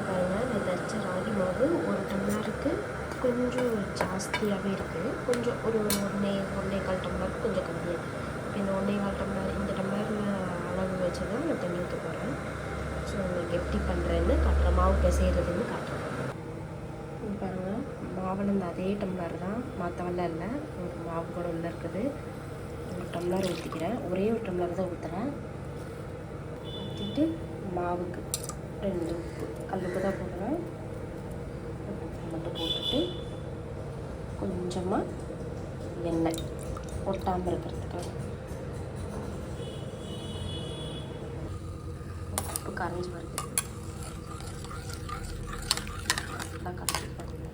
பாருங்கள், நேற்று அரைச்ச ராகி மாவு ஒரு டம்ளருக்கு கொஞ்சம் ஜாஸ்தியாகவே இருக்குது. கொஞ்சம் ஒரு ஒன்றே கால் டம்ளருக்கு கொஞ்சம் கம்மியாக. இப்போ இந்த 1.25 டம்ளர் இந்த டம்ளரில் அளவு வச்சு தான் நான் தண்ணி ஊற்ற போகிறேன். ஸோ உங்களுக்கு எப்படி பண்ணுறேன்னு காட்டுறேன், மாவு பிசைகிறதுன்னு காட்டுறேன். பாருங்கள், மாவில் இந்த அதே டம்ளர் தான், மாற்றவெல்லாம் இல்லை. ஒரு மாவு கூட உள்ள இருக்குது. ஒரு டம்ளர் ஊற்றிக்கிறேன், ஒரே ஒரு டம்ளர் தான் ஊற்றுறேன். ஊற்றிட்டு மாவுக்கு 2 உப்பு, கல்லுப்பு தான் போடுறேன். உப்பு மட்டும் போட்டுட்டு கொஞ்சமாக எண்ணெய் ஒட்டாமல் இருக்கிறதுக்காக. உப்பு கரைஞ்சி வருது, நல்லா கரைச்சி பண்ணுங்க.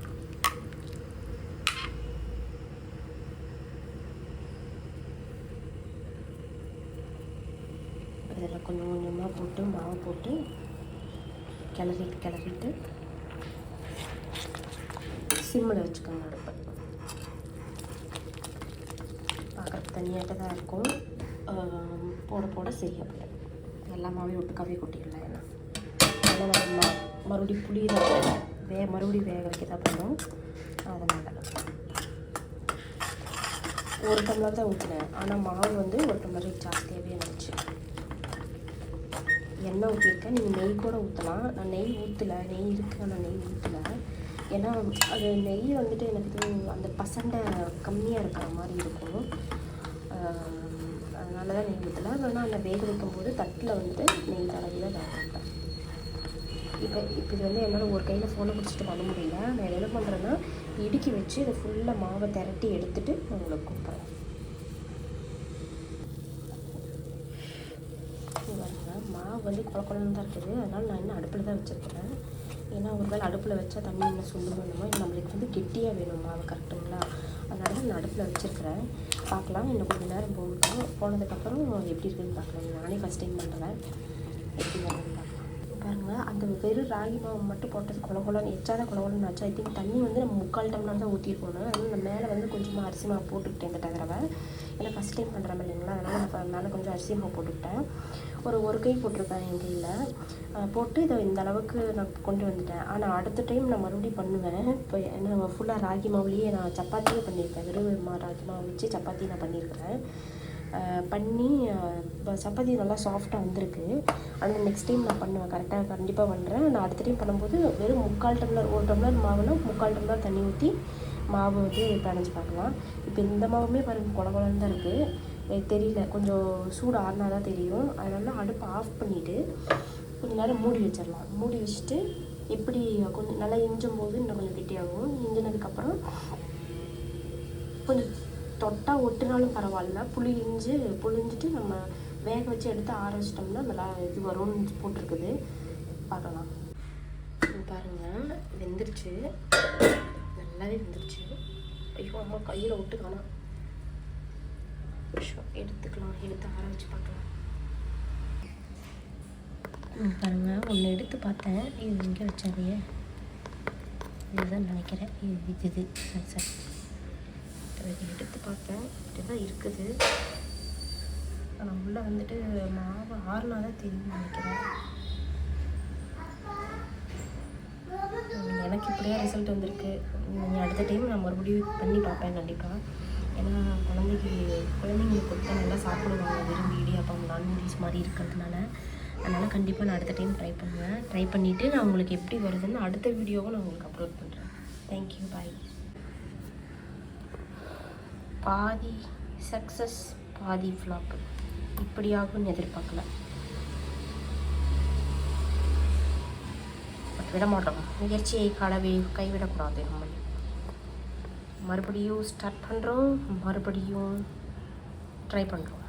இதில் கொஞ்சம் கொஞ்சமாக போட்டு மாவு போட்டு கிளறிட்டு சிம்மில் வச்சுக்கோங்க அடுப்பை. பார்க்குறதுக்கு தனியாக தான் இருக்கும், போட போட சரியாக எல்லா மாவையும் ஒட்டுக்காவே கொட்டிடலாம். ஏன்னா அதனால் நம்ம மறுபடியும் புளி தான் மறுபடியும் வேக வைக்க தான் பண்ணோம். அதனால் ஒரு டம்ளர் தான் ஊற்றினேன், ஆனால் மாவு வந்து ஒரு டம்ளருக்கு ஜாஸ்தியாகவே இருந்துச்சு. எண்ணெய் ஊற்றிருக்கேன், நீங்கள் நெய் கூட ஊற்றலாம். நான் நெய் ஊற்றலை, நெய் இருக்குது ஆனால் நெய் ஊற்றலை. ஏன்னா அது நெய் வந்துட்டு எனக்கு இது அந்த பசண்டை கம்மியாக இருக்கிற மாதிரி இருக்கும். அதனால தான் நெய் ஊற்றலை. ஆனால் அந்த வேக வைக்கும்போது தட்டில் வந்துட்டு நெய் தடவி தான் வேக வைப்பேன். இப்போ இது வந்து என்னால் ஒரு கையில் ஃபோனை பிடிச்சிட்டு பண்ண முடியல. நான் என்ன பண்ணுறேன்னா இடுக்கி வச்சு இதை ஃபுல்லாக மாவை திரட்டி எடுத்துகிட்டு நான் உங்களுக்கு கூப்பிட்றேன். மாவு வந்து குழக்குழன்னு தான் இருக்குது, அதனால் நான் இன்னும் அடுப்பில் தான் வச்சுருக்கிறேன். ஏன்னா ஒரு வேளை அடுப்பில் வச்சா தண்ணி இன்னும் சுண்டு வேணுமோ, நம்மளுக்கு வந்து கெட்டியாக வேணும் மாவு, கரெக்டுங்களா? அதனால நான் அடுப்பில் வச்சுருக்கிறேன். பார்க்கலாம், இன்னும் கொஞ்சம் நேரம் போனதுக்கப்புறம் எப்படி இருக்குதுன்னு பார்க்கலாம். நானே ஃபஸ்ட் டைம் பண்ணுறேன், எப்படி வருதுன்னு பார்க்கலாம். பாருங்கள், அந்த வெறும் ராகி மாவு மட்டும் போட்டது குழகுலன்னு எச்சாத குழகுலன்னு ஆச்சு. ஐ திங்க் தண்ணி வந்து நம்ம 3/4 டம்ளர் தான் ஊற்றிருக்கணும். அதனால் நான் மேலே வந்து கொஞ்சமாக அரிசி மாவு போட்டுக்கிட்டேன் இந்த தடவை. ஏன்னா ஃபஸ்ட் டைம் பண்ணுறேன் இல்லைங்களா, அதனால் நான் மேலே கொஞ்சம் அரிசி மாவு போட்டுக்கிட்டேன். ஒரு கை போட்டிருப்பேன் என் கையில் போட்டு இதை இந்த அளவுக்கு நான் கொண்டு வந்துட்டேன். ஆனால் அடுத்த டைம் நான் மறுபடியும் பண்ணுவேன். இப்போ ஏன்னா ஃபுல்லாக ராகி மாவுலேயே நான் சப்பாத்தியே பண்ணியிருக்கேன். வெறும் ராகி மாவு வச்சு சப்பாத்தி நான் பண்ணியிருக்கிறேன். பண்ணி சப்பாத்தி நல்லா சாஃப்டாக வந்திருக்கு. ஆனால் நெக்ஸ்ட் டைம் நான் பண்ணுவேன், கண்டிப்பாக பண்ணுறேன். நான் அடுத்த டைம் பண்ணும்போது வெறும் 3/4 டம்ளர், 1 டம்ளர் மாவுனா 3/4 டம்ளர் தண்ணி ஊற்றி மாவு வந்து பிணைஞ்சு பார்க்கலாம். இப்போ இந்த மாவுமே பாருங்கள் குழகுலன்னு தான் இருக்குது. தெரியல, கொஞ்சம் சூடு ஆறினா தான் தெரியும். அதனால அடுப்பை ஆஃப் பண்ணிவிட்டு கொஞ்சம் நேரம் மூடி வச்சிடலாம். மூடி வச்சுட்டு எப்படி கொஞ்சம் நல்லா இஞ்சும் போது இன்னும் கொஞ்சம் கெட்டியாகும். இஞ்சினதுக்கப்புறம் கொஞ்சம் தொட்டால் ஒட்டுனாலும் பரவாயில்ல, புளிஞ்சிட்டு நம்ம வேக வச்சு எடுத்து ஆற வச்சிட்டோம்னா நல்லா இது வரும்னு போட்டிருக்குது. பார்க்கலாம். பாருங்கள், வெந்துருச்சு, நல்லாவே வெந்துருச்சு. ஐயோ அம்மா கையில் விட்டு காணோம். எடுத்துக்கலாம், எடுத்து ஆற வச்சு பார்க்கலாம். பாருங்கள், ஒன்று எடுத்து பார்த்தேன், இது இங்கே வச்சாதையே, இதுதான் நினைக்கிறேன். இது சரி எடுத்து பார்த்தேன், இப்படிதான் இருக்குது. ஆனால் உள்ளே வந்துட்டு மாவு ஆறுனா தான் தெரியும் நினைக்கிறேன். எனக்கு இப்படியே ரிசல்ட் வந்திருக்கு. அடுத்த டைம் நான் மறுபடியும் பண்ணி பார்ப்பேன் கண்டிப்பாக. ஏன்னா குழந்தைங்களுக்கு கொடுத்தா நல்லா சாப்பிடுவாங்க, விரும்பி இடியாப்பம் நான்வெஜ் மாதிரி இருக்கிறதுனால. அதனால் கண்டிப்பாக நான் அடுத்த டைம் ட்ரை பண்ணுவேன். ட்ரை பண்ணிவிட்டு நான் உங்களுக்கு எப்படி வருதுன்னு அடுத்த வீடியோவும் நான் உங்களுக்கு அப்லோட் பண்ணுறேன். தேங்க்யூ, பாய். பாதி சக்ஸஸ் பாதி ஃப்ளாப், இப்படியாகும்னு எதிர்பார்க்கல. விட மாட்டோம், முயற்சியை கைவிடக்கூடாது. நம்ம மறுபடியும் ஸ்டார்ட் பண்ணுறோம், மறுபடியும் ட்ரை பண்ணுறோம்.